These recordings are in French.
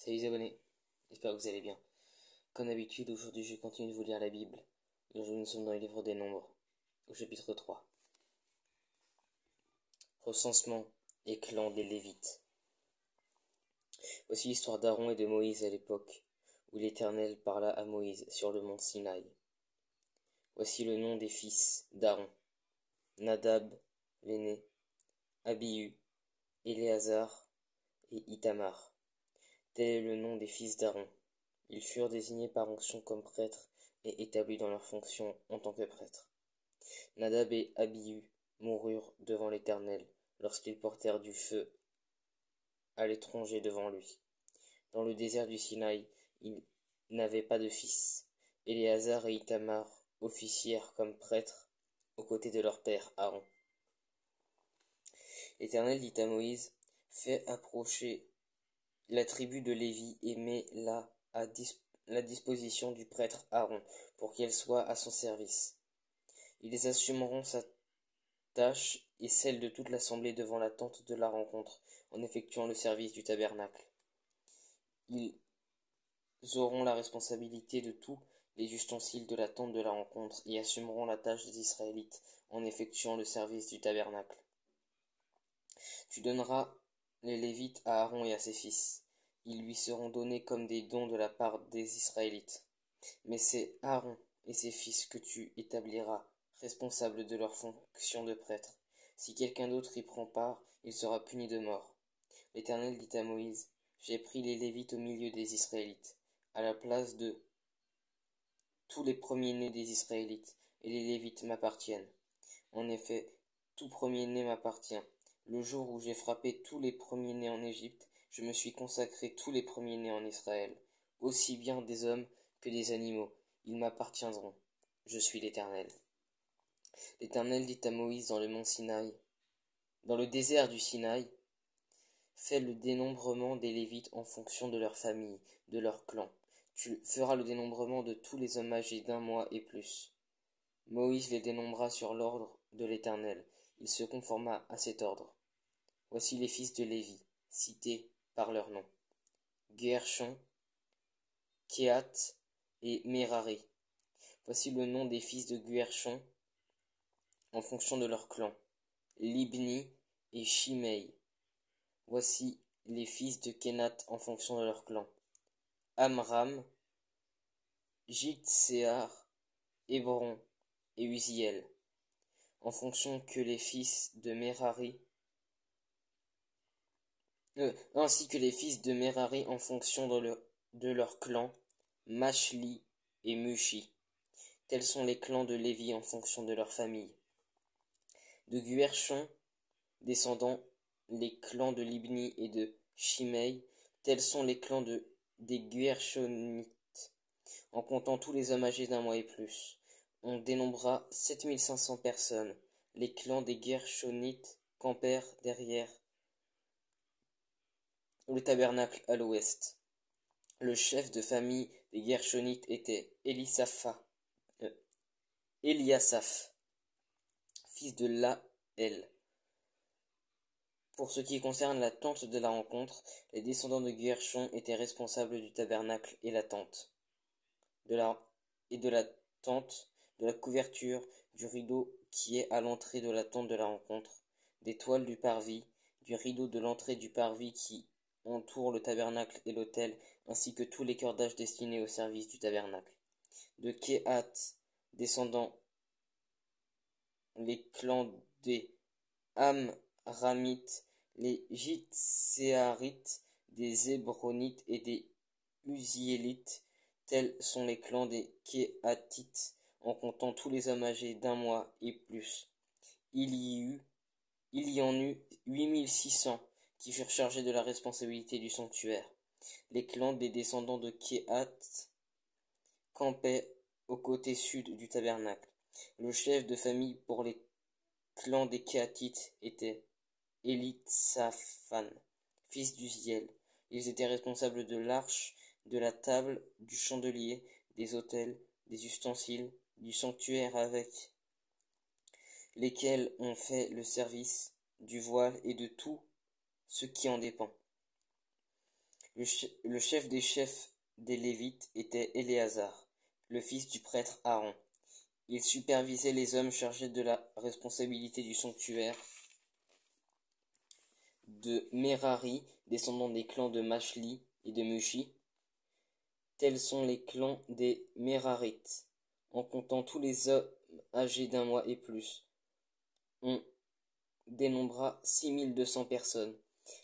Salut les abonnés, j'espère que vous allez bien. Comme d'habitude, aujourd'hui je continue de vous lire la Bible. Et aujourd'hui nous sommes dans le livre des Nombres, au chapitre 3. Recensement et clan des Lévites. Voici l'histoire d'Aaron et de Moïse à l'époque où l'Éternel parla à Moïse sur le mont Sinaï. Voici le nom des fils d'Aaron: Nadab, l'aîné, Abihu, Éléazar et Ithamar. Tel est le nom des fils d'Aaron. Ils furent désignés par onction comme prêtres et établis dans leur fonction en tant que prêtres. Nadab et Abihu moururent devant l'Éternel lorsqu'ils portèrent du feu à l'étranger devant lui. Dans le désert du Sinaï, ils n'avaient pas de fils. Éléazar et Ithamar officièrent comme prêtres aux côtés de leur père Aaron. L'Éternel dit à Moïse: fais approcher la tribu de Lévi et mets-la à la disposition du prêtre Aaron pour qu'elle soit à son service. Ils assumeront sa tâche et celle de toute l'assemblée devant la tente de la rencontre en effectuant le service du tabernacle. Ils auront la responsabilité de tous les ustensiles de la tente de la rencontre et assumeront la tâche des Israélites en effectuant le service du tabernacle. Tu donneras les Lévites à Aaron et à ses fils. Ils lui seront donnés comme des dons de la part des Israélites. Mais c'est Aaron et ses fils que tu établiras responsables de leur fonction de prêtre. Si quelqu'un d'autre y prend part, il sera puni de mort. L'Éternel dit à Moïse: j'ai pris les Lévites au milieu des Israélites, à la place de tous les premiers-nés des Israélites, et les Lévites m'appartiennent. En effet, tout premier-né m'appartient. Le jour où j'ai frappé tous les premiers-nés en Égypte, je me suis consacré tous les premiers-nés en Israël, aussi bien des hommes que des animaux. Ils m'appartiendront. Je suis l'Éternel. L'Éternel dit à Moïse dans le mont Sinaï, dans le désert du Sinaï: fais le dénombrement des Lévites en fonction de leur famille, de leur clan. Tu feras le dénombrement de tous les hommes âgés d'1 mois et plus. Moïse les dénombra sur l'ordre de l'Éternel. Il se conforma à cet ordre. Voici les fils de Lévi, cités par leur nom: Guershon, Kehat et Merari. Voici le nom des fils de Guershon en fonction de leur clan: Libni et Shimei. Voici les fils de Kenath en fonction de leur clan: Amram, Jitséar, Hébron et Uziel. En fonction que les fils de Merari, ainsi que les fils de Merari en fonction de leur clan: Mashli et Mushi. Tels sont les clans de Lévi en fonction de leur famille. De Guershon, descendant les clans de Libni et de Shimei. Tels sont les clans des Guershonites, en comptant tous les hommes âgés d'1 mois et plus. On dénombra 7500 personnes. Les clans des Guershonites campèrent derrière le tabernacle à l'ouest. Le chef de famille des Guershonites était Eliasaph, fils de Laël. Pour ce qui concerne la tente de la rencontre, les descendants de Guershon étaient responsables du tabernacle et de la tente, de la couverture, du rideau qui est à l'entrée de la tente de la rencontre, des toiles du parvis, du rideau de l'entrée du parvis qui entoure le tabernacle et l'autel, ainsi que tous les cordages destinés au service du tabernacle. De Kehat, descendant les clans des Amramites, les Jitséarites, des Hébronites et des Uziélites. Tels sont les clans des Kéhatites, en comptant tous les hommes âgés d'1 mois et plus. Il y en eut 8600 qui furent chargés de la responsabilité du sanctuaire. Les clans des descendants de Kéhat campaient au côté sud du tabernacle. Le chef de famille pour les clans des Kéhatites était Élitsaphan, fils d'Uziel. Ils étaient responsables de l'arche, de la table, du chandelier, des autels, des ustensiles, du sanctuaire avec lesquels on fait le service, du voile et de tout ce qui en dépend. Le chef des chefs des Lévites était Éléazar, le fils du prêtre Aaron. Il supervisait les hommes chargés de la responsabilité du sanctuaire de Merari, descendant des clans de Machli et de Mushi. Tels sont les clans des Merarites. En comptant tous les hommes âgés d'1 mois et plus, on dénombra 6200 personnes.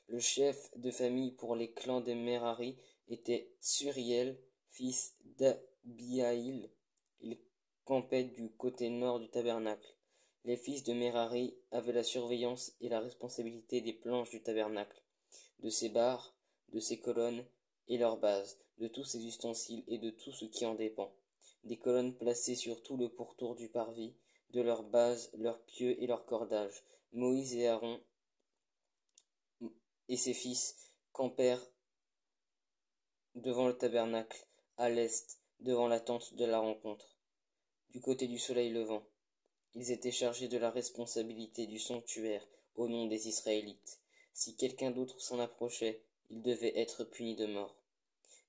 Le chef de famille pour les clans des Merari était Tsuriel, fils d'Abihaïl. Il campait du côté nord du tabernacle. Les fils de Merari avaient la surveillance et la responsabilité des planches du tabernacle, de ses barres, de ses colonnes et leurs bases, de tous ses ustensiles et de tout ce qui en dépend. Des colonnes placées sur tout le pourtour du parvis, de leurs bases, leurs pieux et leurs cordages. Moïse et Aaron et ses fils campèrent devant le tabernacle, à l'est, devant la tente de la rencontre, du côté du soleil levant. Ils étaient chargés de la responsabilité du sanctuaire au nom des Israélites. Si quelqu'un d'autre s'en approchait, il devait être puni de mort.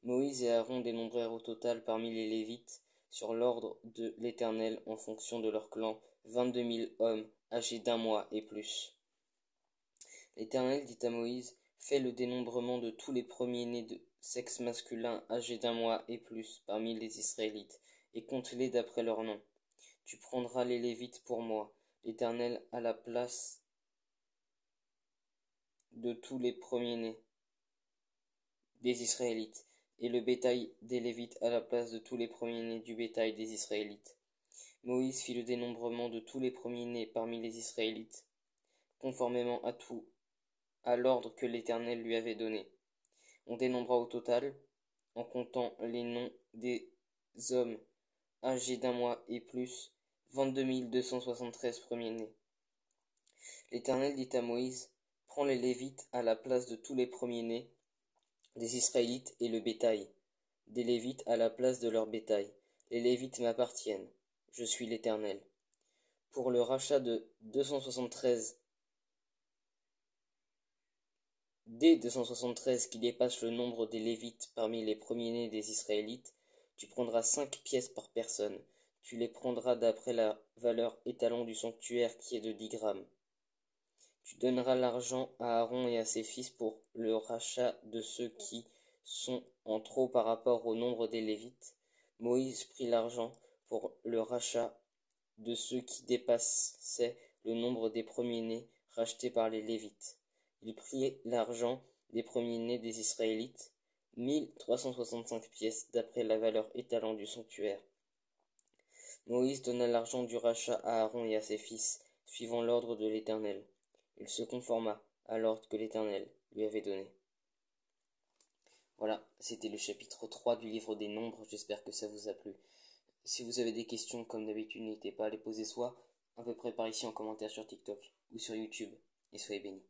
Moïse et Aaron dénombrèrent au total parmi les Lévites, sur l'ordre de l'Éternel en fonction de leur clan, 22 000 hommes âgés d'1 mois et plus. L'Éternel dit à Moïse, fais le dénombrement de tous les premiers-nés de sexe masculin âgés d'1 mois et plus parmi les Israélites, et compte-les d'après leur nom. Tu prendras les Lévites pour moi, l'Éternel à la place de tous les premiers-nés des Israélites, et le bétail des Lévites à la place de tous les premiers-nés du bétail des Israélites. Moïse fit le dénombrement de tous les premiers-nés parmi les Israélites, conformément à l'ordre que l'Éternel lui avait donné. On dénombra au total, en comptant les noms des hommes âgés d'1 mois et plus, 22 273 premiers-nés. L'Éternel dit à Moïse, prends les Lévites à la place de tous les premiers-nés des Israélites et le bétail des Lévites à la place de leur bétail. Les Lévites m'appartiennent. Je suis l'Éternel. Pour le rachat de 273 des 273 qui dépassent le nombre des Lévites parmi les premiers-nés des Israélites, tu prendras 5 pièces par personne. Tu les prendras d'après la valeur étalon du sanctuaire qui est de 10 grammes. Tu donneras l'argent à Aaron et à ses fils pour le rachat de ceux qui sont en trop par rapport au nombre des Lévites. Moïse prit l'argent pour le rachat de ceux qui dépassaient le nombre des premiers-nés rachetés par les Lévites. Il prit l'argent des premiers-nés des Israélites, 1365 pièces d'après la valeur étalon du sanctuaire. Moïse donna l'argent du rachat à Aaron et à ses fils, suivant l'ordre de l'Éternel. Il se conforma à l'ordre que l'Éternel lui avait donné. Voilà, c'était le chapitre 3 du livre des Nombres, j'espère que ça vous a plu. Si vous avez des questions, comme d'habitude, n'hésitez pas à les poser soit à peu près par ici en commentaire sur TikTok ou sur YouTube, et soyez bénis.